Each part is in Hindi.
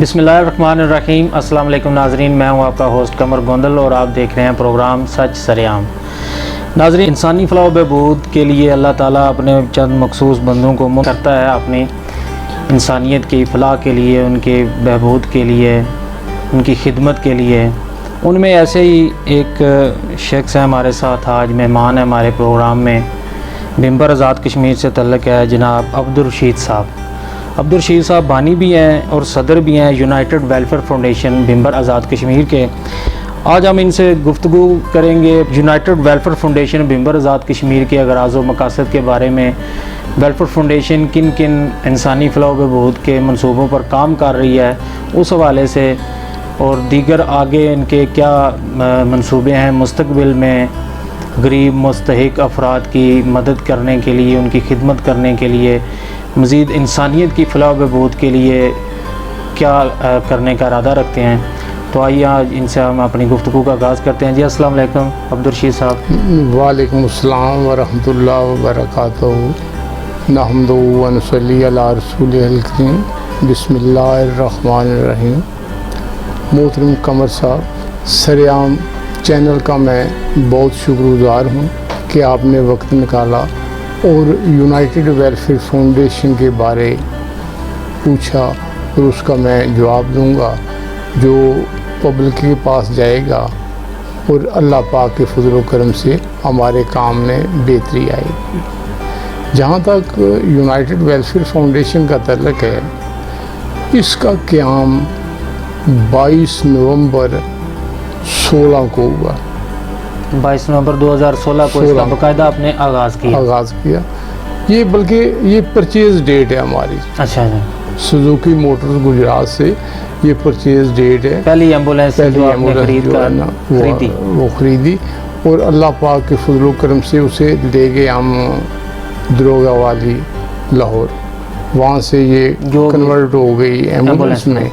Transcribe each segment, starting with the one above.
बिस्मिल्लाहिर्रहमानिर्रहीम। अस्सलाम वालेकुम नाजरीन, मैं हूं आपका होस्ट कमर गोंदल और आप देख रहे हैं प्रोग्राम सच सरेआम। नाजरीन, इंसानी फलाह व बहबूद के लिए अल्लाह ताला अपने चंद मखसूस बंदों को करता है अपनी इंसानियत की फलाह के लिए, उनके बहबूद के लिए, उनकी खिदमत के लिए। उनमें ऐसे ही एक शख्स है हमारे साथ, आज मेहमान है हमारे प्रोग्राम में, बिम्बर आज़ाद कश्मीर से तल्लुक़ है जनाब अब्दुल रशीद साहब। अब्दुल रशीद साहब बानी भी हैं और सदर भी हैं United welfare foundation बिम्बर Azad Kashmir के। आज हम इनसे गुफ्तगू करेंगे United welfare foundation बिम्बर Azad Kashmir के अगराज़ व मकासद के बारे में। वेलफेयर फाउंडेशन किन किन इंसानी फलाह व बहबूद के मनसूबों पर काम कर रही है उस हवाले से, और दीगर आगे इनके क्या मनसूबे हैं मुस्तकबिल में गरीब मुस्तहिक अफराद की मदद करने के लिए, उनकी खिदमत करने के लिए, मज़ीद इंसानियत की फलाह व बहबूद के लिए क्या करने का इरादा रखते हैं। तो आइए आज इनसे हम अपनी गुफ्तगू का आगाज़ करते हैं। जी अस्सलाम वालेकुम अब्दुल रशीद साहब। वालेकुम अस्सलाम व रहमतुल्लाहि व बरकातहू। नहमदुहु व नसल्ली अला रसूलिहिल करीम। बिस्मिल्लाहिर्रहमानिर्रहीम। मोहतरम कमर साहब, सरेआम चैनल का मैं बहुत शुक्रगुज़ार हूँ कि आपने वक्त निकाला और यूनाइटेड वेलफेयर फाउंडेशन के बारे पूछा, और उसका मैं जवाब दूंगा जो पब्लिक के पास जाएगा, और अल्लाह पाक के फजल व करम से हमारे काम में बेहतरी आएगी। जहाँ तक यूनाइटेड वेलफेयर फाउंडेशन का तल्लुक़ है, इसका क़याम 22 नवंबर 16 को हुआ। 22 नवंबर 2016 को इसका बाकायदा आपने आगाज़ किया। ये बल्कि ये परचेज़ डेट है हमारी। अच्छा जी। सुजुकी मोटर्स गुजरात से ये परचेज़ डेट है। पहली एम्बुलेंस वो खरीदी और अल्लाह पाक के फजल व करम से उसे ले गए हम दरोगा वाली लाहौर। वहाँ से ये कन्वर्ट हो गई एम्बुलेंस में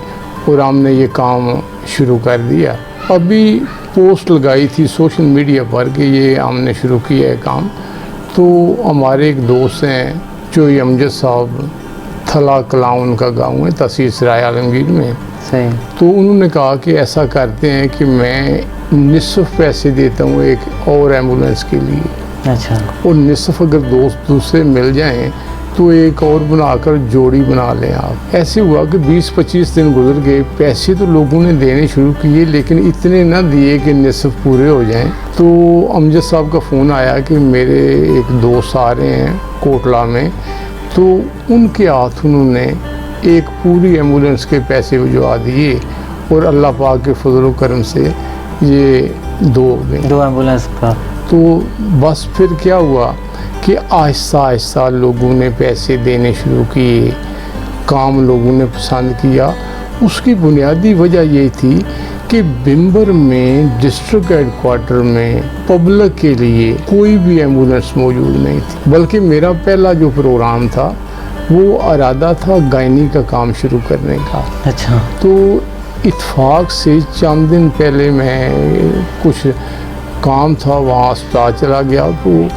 और हमने ये काम शुरू कर दिया। अभी पोस्ट लगाई थी सोशल मीडिया पर कि ये हमने शुरू किया है काम। तो हमारे एक दोस्त हैं जो अमजद साहब, थला कलां उनका गाँव है, तहसील सराय आलमगीर में। सही। तो उन्होंने कहा कि ऐसा करते हैं कि मैं निसफ़ पैसे देता हूँ एक और एम्बुलेंस के लिए। अच्छा। और निसफ़ अगर दोस्त दूसरे मिल जाएँ तो एक और बनाकर जोड़ी बना लें आप। ऐसे हुआ कि 20-25 दिन गुजर गए, पैसे तो लोगों ने देने शुरू किए लेकिन इतने ना दिए कि निसफ़ पूरे हो जाएं। तो अमजद साहब का फ़ोन आया कि मेरे एक दोस्त आ रहे हैं कोटला में, तो उनके हाथ उन्होंने एक पूरी एम्बुलेंस के पैसे भिजवा दिए और अल्लाह पाक के फजल व करम से ये दो एम्बुलेंस का। तो बस फिर क्या हुआ कि आहिस्ता आहिस्ता लोगों ने पैसे देने शुरू किए, काम लोगों ने पसंद किया। उसकी बुनियादी वजह ये थी कि बिम्बर में डिस्ट्रिक्ट हेडक्वार्टर में पब्लिक के लिए कोई भी एम्बुलेंस मौजूद नहीं थी। बल्कि मेरा पहला जो प्रोग्राम था वो इरादा था गायनी का काम शुरू करने का। अच्छा। तो इत्फाक से चंद दिन पहले मैं कुछ काम था वहाँ अस्पताल चला गया, तो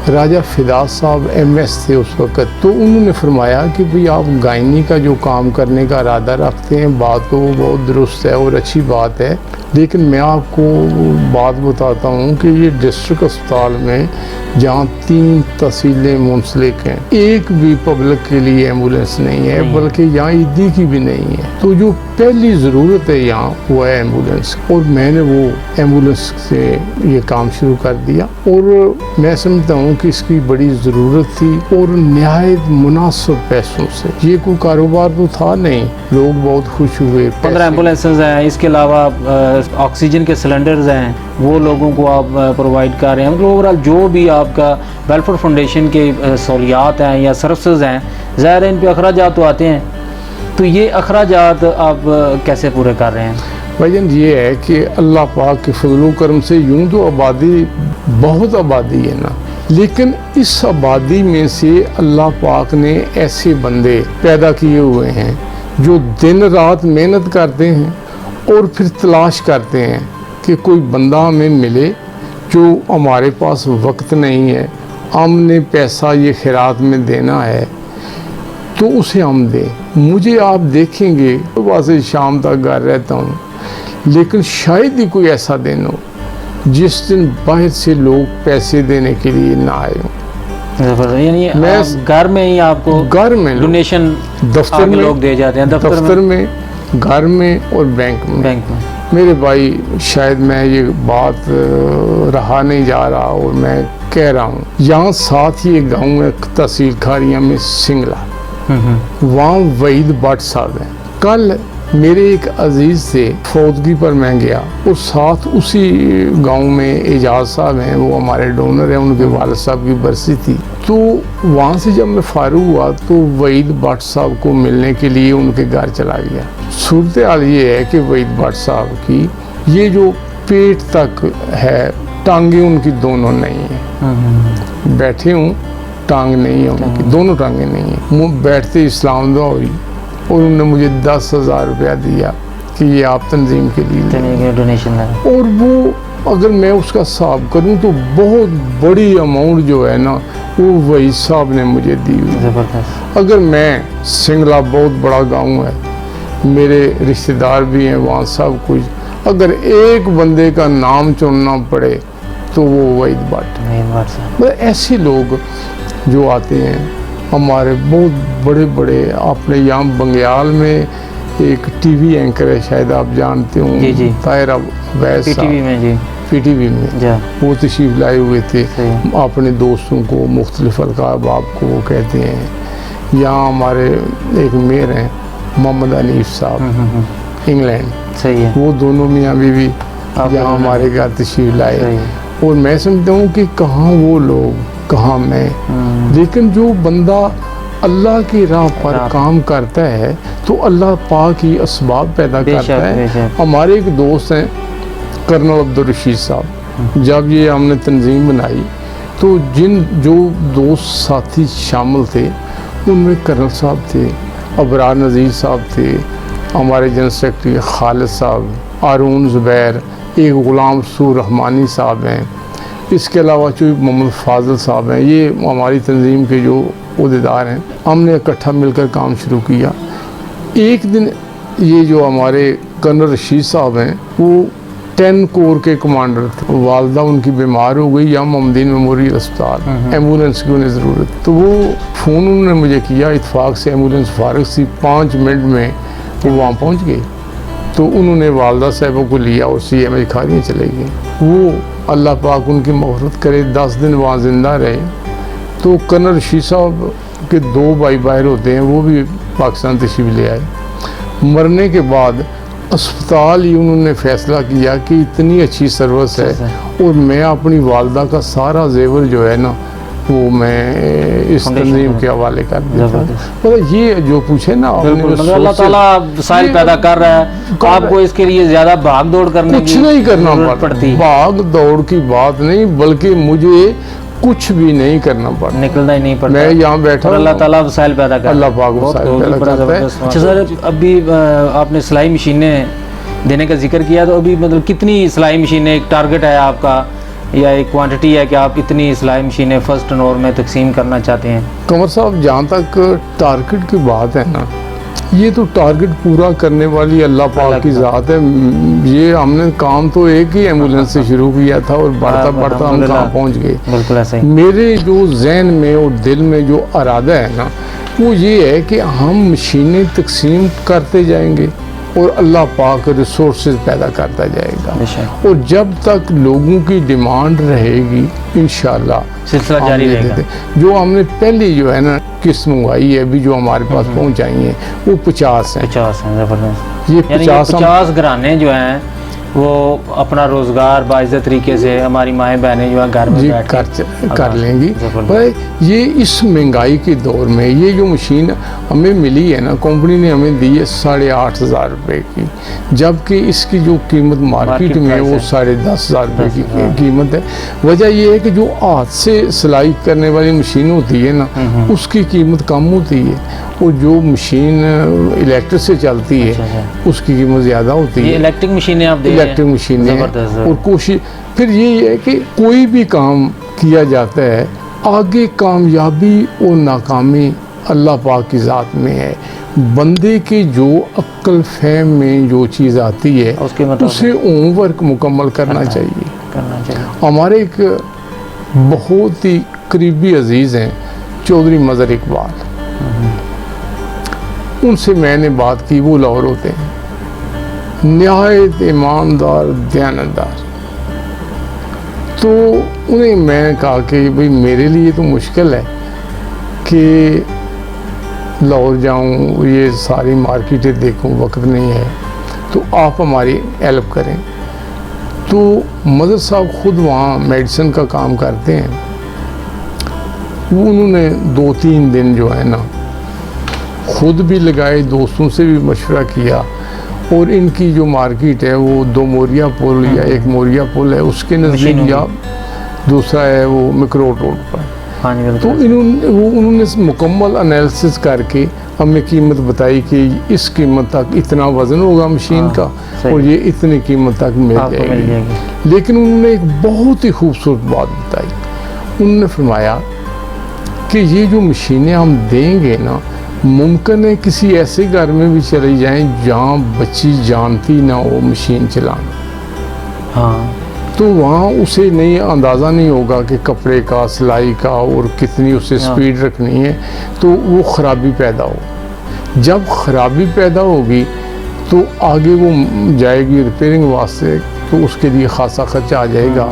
राजा फिदास साहब MS थे उस वक़्त। तो उन्होंने फरमाया कि भाई आप गायनी का जो काम करने का इरादा रखते हैं, बात तो वो बहुत दुरुस्त है और अच्छी बात है, लेकिन मैं आपको बात बताता हूँ कि ये डिस्ट्रिक्ट अस्पताल में जहाँ 3 तहसीलें मुंसलिक हैं, एक भी पब्लिक के लिए एम्बुलेंस नहीं है, बल्कि यहाँ ईदी की भी नहीं है। तो जो पहली ज़रूरत है यहाँ वो है एम्बुलेंस, और मैंने वो एम्बुलेंस से ये काम शुरू कर दिया। और मैं समझता हूँ कि इसकी बड़ी ज़रूरत थी और नहायत मुनासिब पैसों से। ये कोई कारोबार तो था नहीं, लोग बहुत खुश हुए। 15 एम्बुलेंसेज हैं, इसके अलावा ऑक्सीजन के सिलेंडर्स हैं, वो लोगों को आप प्रोवाइड कर रहे हैं। मतलब ओवरऑल जो भी आपका वेलफेयर फाउंडेशन के सहूलियात हैं या सर्विसेज हैं, ज़ाहिर है इन पे अखराजात तो आते हैं। तो ये अखराजात आप कैसे पूरे कर रहे हैं? वजन ये है कि अल्लाह पाक के फजल व करम से यूँ तो आबादी बहुत आबादी है ना, लेकिन इस आबादी में से अल्लाह पाक ने ऐसे बंदे पैदा किए हुए हैं जो दिन रात मेहनत करते हैं और फिर तलाश करते हैं कि कोई बंदा हमें मिले जो हमारे पास वक्त नहीं है, हमने पैसा ये खैरात में देना है, तो उसे हम दें। मुझे आप देखेंगे सुबह से शाम तक घर रहता हूँ, लेकिन शायद ही कोई ऐसा दिन हो जिस दिन बाहर से लोग पैसे देने के लिए ना आए हों। यानी मैं आप घर में ही आपको घर में डोनेशन दफ्तर में लोग दे जाते हैं, दफ्तर में, घर में और बैंक में। मेरे भाई, शायद मैं ये बात रहा नहीं जा रहा और मैं कह रहा हूँ, यहाँ साथ ही एक गाँव है तहसील खारिया में सिंगला, वहाँ वहीद भट्ट साहब हैं। कल मेरे एक अजीज से फौतगी पर मैं गया और साथ उसी गांव में एजाज साहब हैं, वो हमारे डोनर हैं, उनके वालिद साहब की बरसी थी। तो वहाँ से जब मैं फारूक हुआ तो वहीद भट्ट साहब को मिलने के लिए उनके घर चला गया। सूरत हाल ये है कि वहीद भट्ट साहब की ये जो पेट तक है, टांगे उनकी दोनों नहीं है, बैठे हूँ टांग नहीं है उनकी, दोनों टांगे नहीं है। वो बैठते इस्लाम दुआ हुई और उन्होंने मुझे 10,000 रुपया दिया कि ये आप तंजीम के लिए डोनेशन है। और वो अगर मैं उसका हिसाब करूं तो बहुत बड़ी अमाउंट जो है ना वो वही साहब ने मुझे दी हुई। अगर मैं सिंगला बहुत बड़ा गांव है, मेरे रिश्तेदार भी हैं वहाँ सब कुछ, अगर एक बंदे का नाम चुनना पड़े तो वो वहीद भट्ट। मतलब ऐसे लोग जो आते हैं हमारे, बहुत बड़े बड़े। आपने यहाँ बंग्याल में एक टीवी एंकर है, शायद आप जानते हो, ताहिर अवैस साहब, पीटीवी में वो तशरीफ लाए हुए थे अपने दोस्तों को, मुख्तलिफ अलकाब आपको वो कहते हैं। यहाँ हमारे एक मेयर हैं मोहम्मद हनीफ साहब, इंग्लैंड, सही है, वो दोनों मियाँ बीवी यहाँ हमारे घर तशरीफ लाए। और मैं समझता हूँ कि कहाँ वो लोग, कहाँ मैं। लेकिन जो बंदा अल्लाह की राह पर काम करता है तो अल्लाह पाक ही असबाब पैदा करता है। हमारे एक दोस्त हैं कर्नल अब्दुल रशीद साहब, जब ये हमने तंजीम बनाई तो जो दोस्त साथी शामिल थे उनमें कर्नल साहब थे, अबरार नज़ीर साहब थे, हमारे जनरल सेक्रेटरी खालिद साहब, आरून ज़ुबैर, एक ग़ुलाम रसूल रहमानी साहब हैं, इसके अलावा जो मोहम्मद फाजिल साहब हैं, ये हमारी तंजीम के जो उहदेदार हैं। हमने इकट्ठा मिलकर काम शुरू किया। एक दिन ये जो हमारे कर्नल रशीद साहब हैं वो 10 कोर के कमांडर थे, वालदा उनकी बीमार हो गई, या मोहम्मदीन मेमोरियल अस्पताल, एम्बुलेंस की उन्हें ज़रूरत। तो वो फ़ोन उन्होंने मुझे किया, इत्तेफाक से एम्बुलेंस फारिग सी, 5 मिनट में वो वहाँ पहुँच गई। तो उन्होंने वालदा साहबों को लिया और CMH खारियाँ चले गए। वो अल्लाह पाक उनकी मग़फ़िरत करे, 10 दिन वहाँ ज़िंदा रहे। तो कर्नल रशीद साहब के 2 भाई बाहर होते हैं, वो भी पाकिस्तान तशरीफ़ ले आए। मरने के बाद अस्पताल ही उन्होंने फ़ैसला किया कि इतनी अच्छी सर्विस है और मैं अपनी वालदा का सारा जेवर जो है ना वो मैं इस तंजीम के हवाले कर देता हूँ। मतलब ये जो पूछे ना, अल्लाह ताला वसाइल पैदा कर रहा है, आपको इसके लिए ज़्यादा भाग दौड़ करने कुछ नहीं करना पड़ती। भाग दौड़ की बात नहीं, बल्कि मुझे कुछ भी नहीं करना पड़ता, निकलना ही नहीं पड़ता। मैं यहाँ बैठा, अल्लाह ताला वसाइल पैदा कर, अल्लाह पाक वसाइल पैदा करता है। अच्छा सर, अभी आपने सिलाई मशीनें देने का जिक्र किया, तो अभी मतलब कितनी सिलाई मशीनें, एक टारगेट है आपका या एक क्वांटिटी है कि आप इतनी सिलाई मशीनें फर्स्ट टर्नओवर में तकसीम करना चाहते हैं? कमर साहब, जहाँ तक टारगेट की बात है ना, ये तो टारगेट पूरा करने वाली अल्लाह पाक की ज़ात है। ये हमने काम तो एक ही एम्बुलेंस से शुरू किया था और बढ़ता बढ़ता हम कहाँ पहुँच गए। बिल्कुल ऐसे ही मेरे जो जहन में और दिल में जो इरादा है ना, वो ये है कि हम मशीनें तकसीम करते जाएंगे और अल्लाह पाक रिसोर्सेज पैदा करता जाएगा। और जब तक लोगों की डिमांड रहेगी इंशाल्लाह सिलसिला जारी रहेगा। जो हमने पहले जो है ना किस्त मंगवाई है, अभी जो हमारे पास पहुंचाई है वो 50 है। 50 है, जबरदस्त। ये 50 घराने जो हैं वो अपना रोजगार बाइज्जत तरीके से, हमारी माएँ बहनें जो है घर में बैठ कर लेंगी। पर ये इस महंगाई के दौर में ये जो मशीन हमें मिली है ना, कंपनी ने हमें दी है 8,500 रुपये की, जबकि इसकी जो कीमत मार्केट में वो 10,500 रुपये की कीमत है। वजह ये है कि जो हाथ से सिलाई करने वाली मशीन होती है ना, उसकी कीमत कम होती है, और जो मशीन इलेक्ट्रिक से चलती है उसकी कीमत ज़्यादा होती है। इलेक्ट्रिक मशीनें आप इलेक्ट्रिक मशीनें और कोशिश फिर ये है कि कोई भी काम किया जाता है, आगे कामयाबी और नाकामी अल्लाह पाक की ज़ात में है। बंदे के जो अक्ल फहम में जो चीज़ आती है उसके मतलब उसे होमवर्क मुकम्मल करना चाहिए। हमारे एक बहुत ही करीबी अजीज़ हैं चौधरी मज़हर इकबाल, उनसे मैंने बात की। वो लाहौर होते हैं, निहायत ईमानदार दयानतदार। तो उन्हें मैंने कहा कि भाई मेरे लिए तो मुश्किल है कि लाहौर जाऊं, ये सारी मार्केटें देखूं, वक्त नहीं है, तो आप हमारी हेल्प करें। तो मदर साहब ख़ुद वहाँ मेडिसिन का काम करते हैं। वो उन्होंने 2-3 दिन जो है ना खुद भी लगाए, दोस्तों से भी मशवरा किया, और इनकी जो मार्केट है वो 2 मोरिया पुल या 1 मोरिया पुल है उसके नज़दीक, या दूसरा है वो मिक्रोड रोड पर। तो उन्होंने मुकम्मल एनालिसिस करके हमें कीमत बताई कि इस कीमत तक इतना वज़न होगा मशीन का और ये इतनी कीमत तक मिल जाएगी। लेकिन उन्होंने एक बहुत ही खूबसूरत बात बताई। उन्होंने फरमाया कि ये जो मशीनें हम देंगे ना, मुमकिन है किसी ऐसे घर में भी चली जाएं जहाँ बच्ची जानती ना हो मशीन चलाना। हाँ, तो वहाँ उसे नहीं अंदाज़ा नहीं होगा कि कपड़े का, सिलाई का और कितनी उसे स्पीड रखनी है, तो वो ख़राबी पैदा हो। जब ख़राबी पैदा होगी तो आगे वो जाएगी रिपेयरिंग वास्ते, तो उसके लिए ख़ासा ख़र्चा आ जाएगा।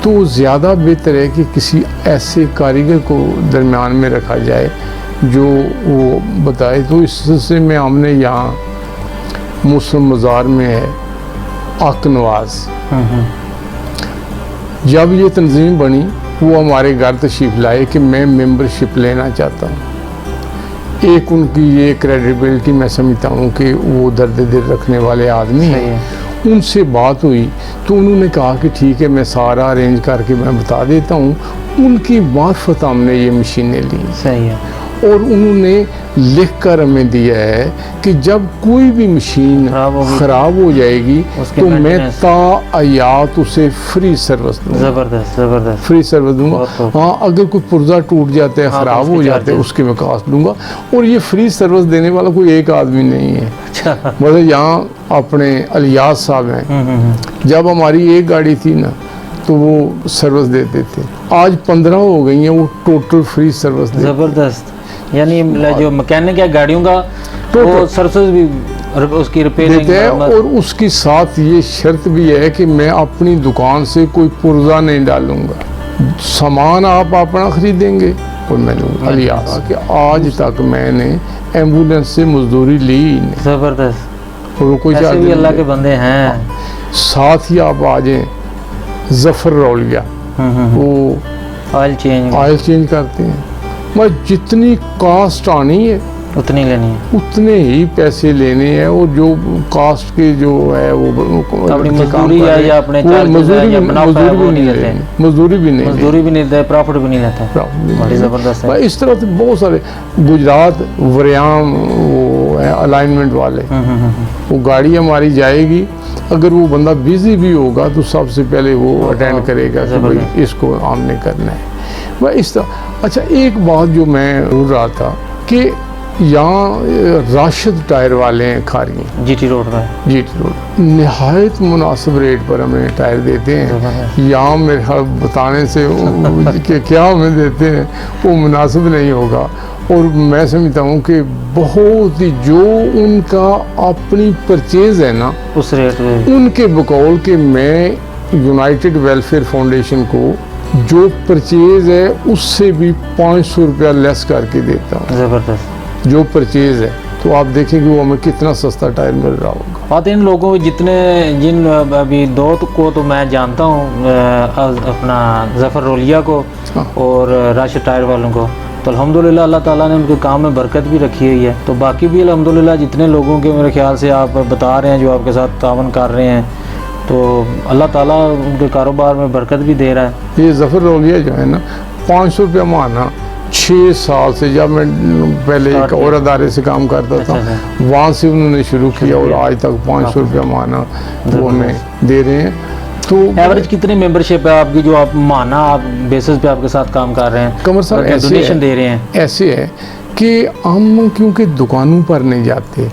तो ज़्यादा बेहतर है कि किसी ऐसे कारीगर को दरमियान में रखा जाए जो वो बताए। तो इस सिलसिले में हमने यहाँ मुस्लिम मज़ार में है आक नवाज़, जब ये तंजीम बनी वो हमारे घर तशरीफ़ लाए कि मैं मेंबरशिप लेना चाहता हूँ। एक उनकी ये क्रेडिबिलिटी मैं समझता हूँ कि वो दर्द दिल रखने वाले आदमी हैं। उनसे बात हुई तो उन्होंने कहा कि ठीक है, मैं सारा अरेंज करके मैं बता देता हूँ। उनकी मार्फत हमने ये मशीनें ली। सही है। और उन्होंने लिख कर हमें दिया है कि जब कोई भी मशीन ख़राब हो जाएगी तो मैं तायात उसे फ्री सर्विस दूँगा। ज़बरदस्त ज़बरदस्त फ्री सर्विस दूँगा। हाँ, अगर कोई पुर्जा टूट जाता है, ख़राब हो जाते हैं, उसके मैं कास्ट दूँगा। और ये फ्री सर्विस देने वाला कोई एक आदमी नहीं है। मतलब यहाँ अपने अलियास साहब हैं, जब हमारी एक गाड़ी थी ना तो वो सर्विस देते थे। आज 15 हो गई हैं, वो टोटल फ्री सर्विस देते। ज़बरदस्त। यानी जो मैकेनिक है गाड़ियों का वो सर्विस भी उसकी रिपेयरिंग देते हैं। और उसकी साथ ये शर्त भी है कि मैं अपनी दुकान से कोई पुर्जा नहीं डालूंगा, सामान आप अपना खरीदेंगे और मैं लूँगा। अलियास कि आज तक मैंने एम्बुलेंस से मजदूरी ली नहीं। ज़बरदस्त। और कोई ऐसे भी अल्लाह के बंदे हैं। साथ ही आप आ जाएं ज़फ़र रौलिया, वो ऑयल चेंज करते हैं। मैं जितनी कास्ट आनी है उतनी लेनी है, उतने ही पैसे लेने हैं। और जो कास्ट के जो है वो मजदूरी है या अपने मजदूरी भी नहीं देते, प्रॉफिट भी नहीं लेता। बड़ी ज़बरदस्त है। इस तरह से बहुत सारे गुजरात वरियाम वो है अलाइनमेंट वाले, वो गाड़ी हमारी जाएगी, अगर वो बंदा बिजी भी होगा तो सबसे पहले वो अटेंड करेगा कि भाई इसको हमने करना है। वह इस तरह। अच्छा, एक बात जो मैं बोल रहा था कि यहाँ राशिद टायर वाले हैं खारी जीटी रोड में, जीटी रोड निहायत मुनासिब रेट पर हमें टायर देते हैं। यहाँ मेरे ख्याल बताने से कि क्या हमें देते हैं वो मुनासिब नहीं होगा। और मैं समझता हूँ कि बहुत ही जो उनका अपनी परचेज़ है ना उस रेट में, उनके बकौल के मैं यूनाइटेड वेलफेयर फाउंडेशन को जो परचेज़ है उससे भी 500 रुपया लेस करके देता हूँ। ज़बरदस्त। जो परचेज़ है तो आप देखेंगे वो हमें कितना सस्ता टायर मिल रहा होगा। बात इन लोगों को जिन अभी दो को तो मैं जानता हूँ, अपना ज़फ़र रौलिया को और राशिद टायर वालों को, तो अल्हम्दुलिल्लाह अल्लाह ताला ने उनके काम में बरकत भी रखी हुई है। तो बाकी भी अल्हम्दुलिल्लाह जितने लोगों के मेरे ख्याल से आप बता रहे हैं जो आपके साथ तावन कर रहे हैं, तो अल्लाह ताला उनके कारोबार में बरकत भी दे रहा है। ये ज़फ़र रौलिया जो है ना 500 रुपया माना 6 साल से, जब मैं पहले एक और अदारे से काम करता था वहाँ से उन्होंने शुरू किया और आज तक 500 रुपया माना वो हमें दे रहे हैं। तो एवरेज कितनी मेंबरशिप है आपकी जो आप माना आप बेसिस पे आपके साथ काम कर रहे हैं? कमर साहब ऐसे डोनेशन दे रहे हैं। ऐसे है कि हम क्योंकि दुकानों पर नहीं जाते,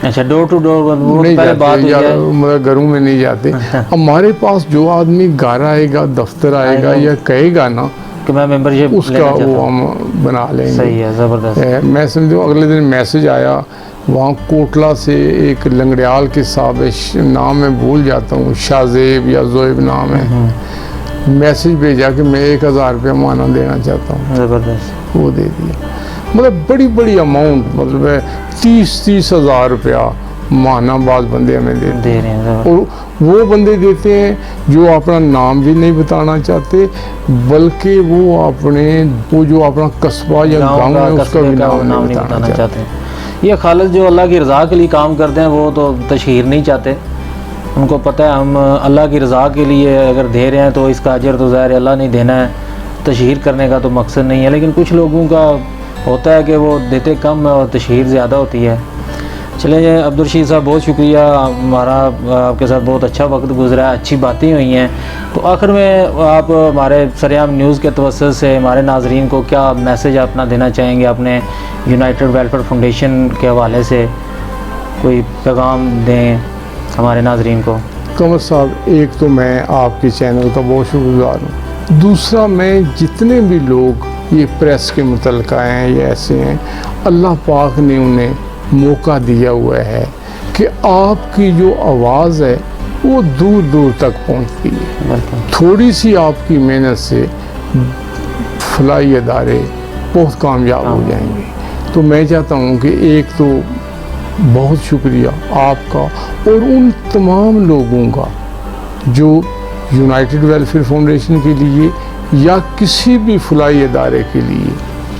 अच्छा, डोर टू डोर नहीं पहले बात जाते, हुई या है। मतलब घरों में नहीं जाते। हमारे पास जो आदमी घर आएगा, दफ्तर आएगा या कहेगा ना, कि मैं मेंबरशिप उसका लेना वो चाहता हूँ। हम बना लेंगे। सही है, ज़बरदस्त। मैं समझो अगले दिन मैसेज आया वहाँ कोटला से, एक लंगड़ियाल के साहब है, नाम मैं भूल जाता हूँ, शाहजेब या जोएब नाम है, मैसेज भेजा कि मैं 1000 रुपया माना देना चाहता हूँ। ज़बरदस्त। वो दे दिया। मतलब बड़ी बड़ी अमाउंट, मतलब 30-30 हज़ार रुपया माना बाज बंदे हमें देते दे रहे हैं, ज़बरदस्त। और वो बंदे देते हैं जो अपना नाम भी नहीं बताना चाहते, बल्कि वो अपने वो जो अपना कस्बा या गांव है उसका कस्बे भी का नाम नहीं बताना चाहते। चाहते। ये खालिद जो अल्लाह की रज़ा के लिए काम करते हैं वो तो तशहीर नहीं चाहते। उनको पता है हम अल्लाह की रज़ा के लिए अगर दे रहे हैं तो इसका अजर तो ज़ाहिर अल्लाह नहीं देना है, तशहीर करने का तो मकसद नहीं है। लेकिन कुछ लोगों का होता है कि वो देते कम है और तशहीर ज़्यादा होती है। चलिए अब्दुल रशीद साहब, बहुत शुक्रिया, हमारा आपके साथ बहुत अच्छा वक्त गुजरा है, अच्छी बातें हुई हैं। तो आखिर में आप हमारे सरेआम न्यूज़ के तवज्जुह से हमारे नाजरीन को क्या मैसेज अपना देना चाहेंगे, अपने यूनाइटेड वेलफेयर फाउंडेशन के हवाले से कोई पैगाम दें हमारे नाजरीन को? कमर साहब, एक तो मैं आपके चैनल का बहुत शुक्रगुजार हूँ, दूसरा मैं जितने भी लोग ये प्रेस के मुतल्लिक़ हैं या ऐसे हैं, अल्लाह पाक ने उन्हें मौका दिया हुआ है कि आपकी जो आवाज़ है वो दूर दूर तक पहुंचती है। थोड़ी सी आपकी मेहनत से फलाही अदारे बहुत कामयाब हो जाएंगे। तो मैं चाहता हूं कि एक तो बहुत शुक्रिया आपका और उन तमाम लोगों का जो यूनाइटेड वेलफेयर फाउंडेशन के लिए या किसी भी फलाही अदारे के लिए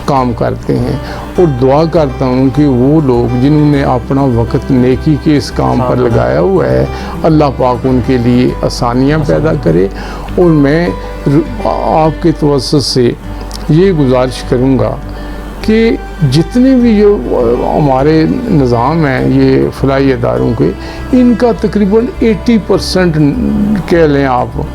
काम करते हैं, और दुआ करता हूँ कि वो लोग जिन्होंने अपना वक्त नेकी के इस काम पर लगाया हुआ है, अल्लाह पाक उनके लिए आसानियाँ पैदा करे। और मैं आपके तवज्जुह से ये गुजारिश करूँगा कि जितने भी ये हमारे निज़ाम हैं ये फलाही अदारों के, इनका तकरीबन 80% कह लें आप,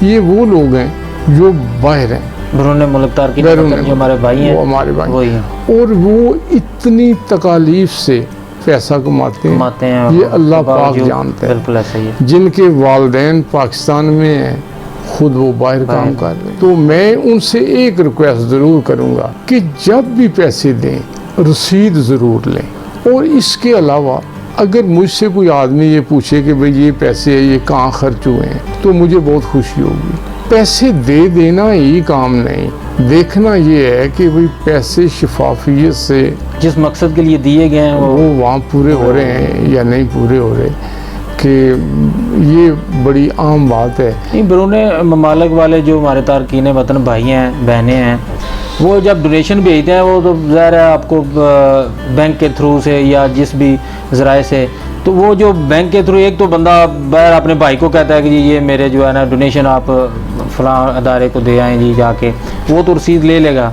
ये वो लोग हैं जो बाहर हैं, बैरून मुल्क तारकीन जो हमारे भाई हैं, वो हमारे भाई वही हैं, और वो इतनी तकालीफ से पैसा कमाते हैं, ये अल्लाह पाक जानते हैं। बिल्कुल ऐसा ही है। जिनके वालिदैन पाकिस्तान में हैं, खुद वो बाहर काम कर रहे हैं। तो मैं उनसे एक रिक्वेस्ट ज़रूर करूँगा कि जब भी पैसे दें रसीद ज़रूर लें। और इसके अलावा अगर मुझसे कोई आदमी ये पूछे कि भाई ये पैसे ये कहाँ खर्च हुए हैं, तो मुझे बहुत खुशी होगी। पैसे दे देना ही काम नहीं, देखना ये है कि भाई पैसे शफाफियत से जिस मकसद के लिए दिए गए हैं वो वहाँ पूरे हो रहे हैं या नहीं पूरे हो रहे, कि ये बड़ी आम बात है। नहीं, बैरून ममालिक वाले जो हमारे तारकीन वतन भाई हैं बहनें हैं, वो जब डोनेशन भेजते हैं वो तो ज़ाहिर है आपको बैंक के थ्रू से या जिस भी ज़राए से, तो वो जो बैंक के थ्रू एक तो बंदा बाहर अपने भाई को कहता है कि जी ये मेरे जो है ना डोनेशन आप फलां अदारे को दे आएँ जी जाके, वो तो रसीद ले लेगा।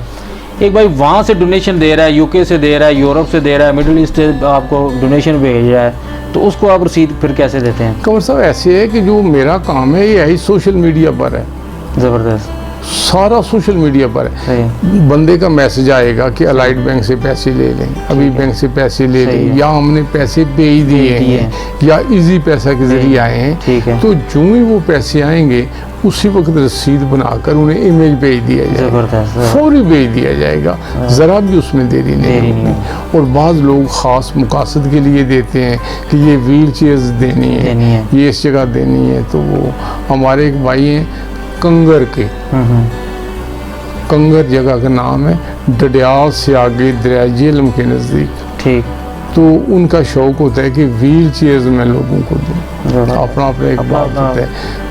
एक भाई वहाँ से डोनेशन दे रहा है, यूके से दे रहा है, यूरोप से दे रहा है, मिडिल ईस्ट से आपको डोनेशन भेज रहा है, तो उसको आप रसीद फिर कैसे देते हैं? कमर साहब, ऐसे है कि जो मेरा काम है ये ही सोशल मीडिया पर है, ज़बरदस्त, सारा सोशल मीडिया पर है। बंदे का मैसेज आएगा कि अलाइड बैंक से पैसे ले लें, अभी बैंक से पैसे ले लें, या हमने पैसे भेज दिए हैं या इजी पैसा के जरिए आए हैं, तो जो ही वो पैसे आएंगे उसी वक्त रसीद बनाकर उन्हें इमेज भेज दिया जाएगा, फौरी भेज दिया जाएगा, ज़रा भी उसमें देरी नहीं होगी। और बाज़ लोग ख़ास मकासद के लिए देते हैं कि ये व्हील चेयर्स देनी है, ये इस जगह देनी है। तो वो हमारे एक भाई हैं कंगर के, कंगर जगह का नाम है, डडियाल से आगे दरिया झेलम के नज़दीक, ठीक। तो उनका शौक़ होता है कि व्हील चेयर्स में लोगों को दूँ, अपना अपना एक बात होता है।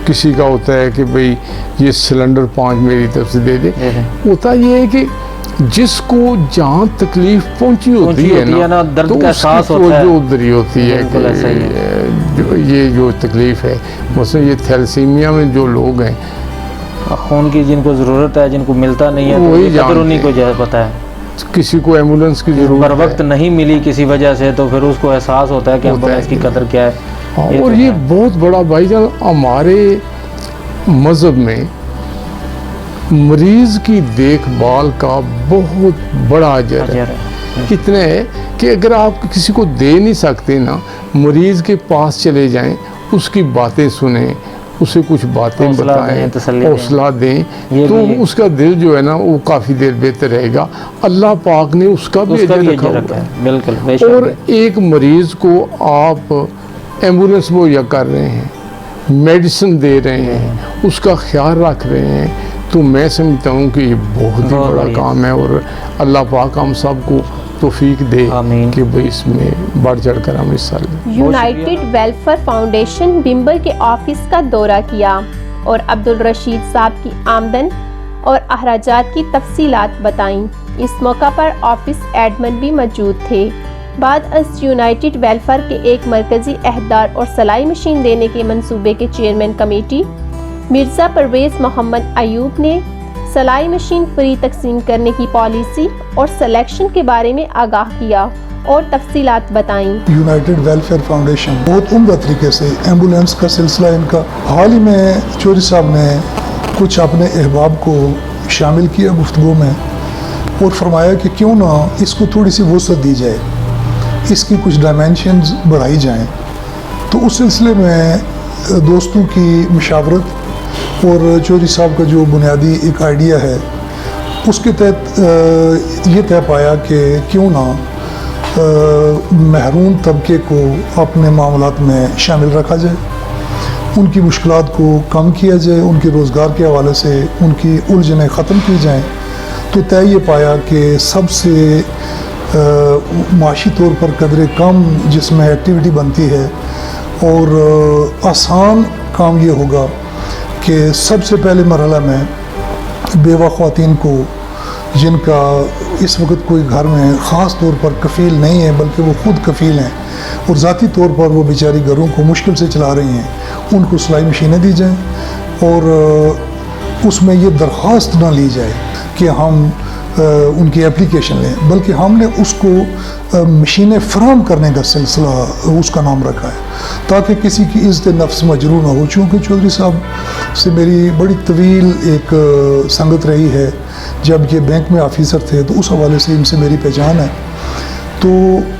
किसी का होता है कि भाई ये सिलेंडर 5 मेरी तरफ से दे दे। होता ये है कि जिसको जहाँ तकलीफ पहुंची होती है ना, दर्द तो का एहसास होता है, जो उधर ही होती है कि ये जो तकलीफ है, मसलन ये थैलेसीमिया में जो लोग हैं, खून की जिनको ज़रूरत है, जिनको मिलता नहीं है, वही कदर उन्हीं को पता है। किसी को एम्बुलेंस की जरूरत बर वक्त नहीं मिली किसी वजह से, तो फिर उसको एहसास होता है कि एम्बुलेंस की कदर क्या है। और ये बहुत बड़ा भाईजान हमारे मज़हब में मरीज़ की देखभाल का बहुत बड़ा अजर है। कितने हैं कि अगर आप किसी को दे नहीं सकते ना, मरीज़ के पास चले जाएं, उसकी बातें सुने, उसे कुछ बातें हौसला बताएं, दें, तसल्ली दें। हौसला दें, ये तो भी- उसका दिल जो है ना वो काफ़ी देर बेहतर रहेगा। अल्लाह पाक ने उसका भी उसका अजर भी रखा अजर हुआ रखा है। है, बिल्कुल बेशक। और एक मरीज़ को आप एम्बुलेंस मुहैया कर रहे हैं, मेडिसिन दे रहे हैं, उसका ख्याल रख रहे हैं, तो मैं समझता हूँ कि ये बहुत ही बहुत बड़ा बढ़िया। काम है। और अल्लाह पाक हम सबको तौफीक दे आमीन। कि भाई इसमें बढ़ चढ़ कर हम हिस्सा लें। यूनाइटेड वेलफेयर फाउंडेशन बिम्बर के ऑफिस का दौरा किया और अब्दुल रशीद साहब की आमदन और अखराजात की तफसीलात बताईं। इस मौका पर ऑफिस एडमिन भी मौजूद थे। बाद अस यूनाइटेड वेलफेयर के एक मरकजी अहदेदार और सलाई मशीन देने के मंसूबे के चेयरमैन कमेटी मिर्ज़ा परवेज़ मोहम्मद अयूब ने सलाई मशीन फ्री तकसीम करने की पॉलिसी और सिलेक्शन के बारे में आगाह किया और तफसीलात बताईं। यूनाइटेड वेलफेयर फाउंडेशन बहुत उम्दा तरीके से एम्बुलेंस का सिलसिला इनका, हाल ही में चौधरी साहब ने कुछ अपने अहबाब को शामिल किया गुफ्तगू में और फरमाया कि क्यों ना इसको थोड़ी सी वसअत दी जाए, इसकी कुछ डायमेंशंस बढ़ाई जाएं। तो उस सिलसिले में दोस्तों की मशावरत और चौधरी साहब का जो बुनियादी एक आइडिया है उसके तहत ये तय पाया कि क्यों ना महरूम तबके को अपने मामलात में शामिल रखा जाए, उनकी मुश्किलात को कम किया जाए, उनके रोज़गार के हवाले से उनकी उलझनें ख़त्म की जाएं। तो तय ये पाया कि सबसे माशी तौर पर कदरे कम जिसमें एक्टिविटी बनती है और आसान काम ये होगा कि सबसे पहले मरहला में बेवा ख़वातीन को, जिनका इस वक्त कोई घर में ख़ास तौर पर कफ़ील नहीं है बल्कि वो ख़ुद कफ़ील हैं और ज़ाती तौर पर वो बेचारी घरों को मुश्किल से चला रही हैं, उनको सिलाई मशीनें दी जाएं और उसमें ये दरख्वास्त ना ली जाए कि हम उनकी एप्लीकेशन लें, बल्कि हमने उसको मशीनें फ़राहम करने का सिलसिला उसका नाम रखा है ताकि किसी की इज़्ज़त नफ्स मजरूह ना हो। चूँकि चौधरी साहब से मेरी बड़ी तवील एक संगत रही है, जब ये बैंक में ऑफिसर थे तो उस हवाले से इनसे मेरी पहचान है। तो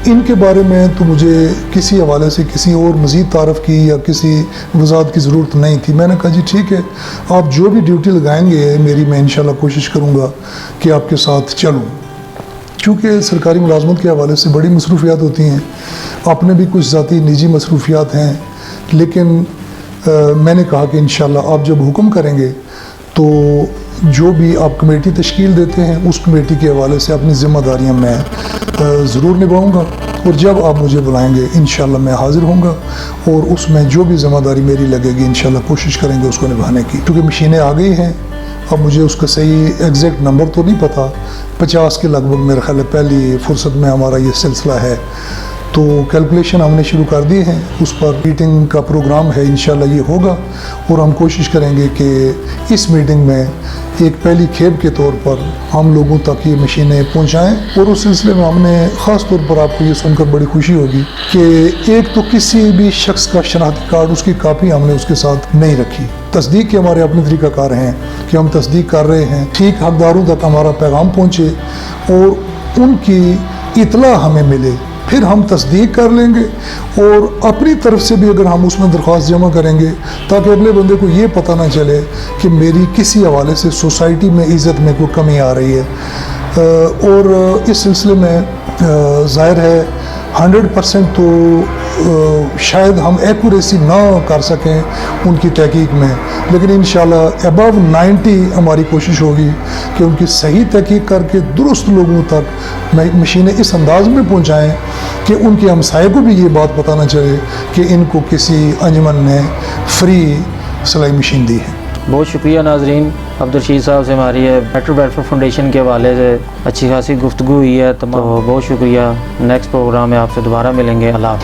इनके बारे में तो मुझे किसी हवाले से किसी और मज़ीद तारफ़ की या किसी वजाहत की ज़रूरत नहीं थी। मैंने कहा जी ठीक है, आप जो भी ड्यूटी लगाएंगे मेरी, मैं इंशाल्लाह कोशिश करूँगा कि आपके साथ चलूँ। चूँकि सरकारी मुलाजमत के हवाले से बड़ी मसरूफियात होती हैं, अपने भी कुछ ज़ाती निजी मसरूफियात हैं, लेकिन मैंने कहा कि इंशाल्लाह आप जब हुक्म करेंगे तो जो भी आप कमेटी तश्कील देते हैं उस कमेटी के हवाले से अपनी ज़िम्मेदारियाँ मैं ज़रूर निभाऊँगा और जब आप मुझे बुलाएंगे इंशाल्लाह मैं हाज़िर होऊंगा और उसमें जो भी ज़िम्मेदारी मेरी लगेगी इंशाल्लाह कोशिश करेंगे उसको निभाने की। क्योंकि मशीनें आ गई हैं, अब मुझे उसका सही एग्जैक्ट नंबर तो नहीं पता, 50 के लगभग मेरे ख्याल है पहली फुर्सत में हमारा ये सिलसिला है। तो कैलकुलेशन हमने शुरू कर दी है, उस पर मीटिंग का प्रोग्राम है, इंशाल्लाह ये होगा और हम कोशिश करेंगे कि इस मीटिंग में एक पहली खेप के तौर पर हम लोगों तक ये मशीनें पहुंचाएं। और उस सिलसिले में हमने ख़ास तौर पर आपको ये सुनकर बड़ी खुशी होगी कि एक तो किसी भी शख्स का शनाख्ती कार्ड, उसकी कापी हमने उसके साथ नहीं रखी। तस्दीक के हमारे अपने तरीक़ाकार हैं कि हम तस्दीक कर रहे हैं, ठीक हकदारों तक हमारा पैगाम पहुँचे और उनकी इतला हमें मिले, फिर हम तस्दीक कर लेंगे और अपनी तरफ से भी अगर हम उसमें दरख्वास्त जमा करेंगे ताकि अगले बंदे को ये पता ना चले कि मेरी किसी हवाले से सोसाइटी में इज़्ज़त में कोई कमी आ रही है। और इस सिलसिले में ज़ाहिर है 100% तो शायद हम एक्यूरेसी ना कर सकें उनकी तहकीक में, लेकिन इंशाल्लाह अबव 90 हमारी कोशिश होगी कि उनकी सही तहकीक करके दुरुस्त लोगों तक मशीनें इस अंदाज में पहुंचाएं कि उनके हमसाये को भी ये बात पता ना चले कि इनको किसी अंजमन ने फ्री सिलाई मशीन दी है। बहुत शुक्रिया नाजरीन, अब्दुल रशीद साहब से हमारी यूनाइटेड वेलफेयर फाउंडेशन के हवाले से अच्छी खासी गुफ्तगू हुई है। तो बहुत शुक्रिया। नेक्स्ट प्रोग्राम में आपसे दोबारा मिलेंगे। अल्लाह हाफ़िज़।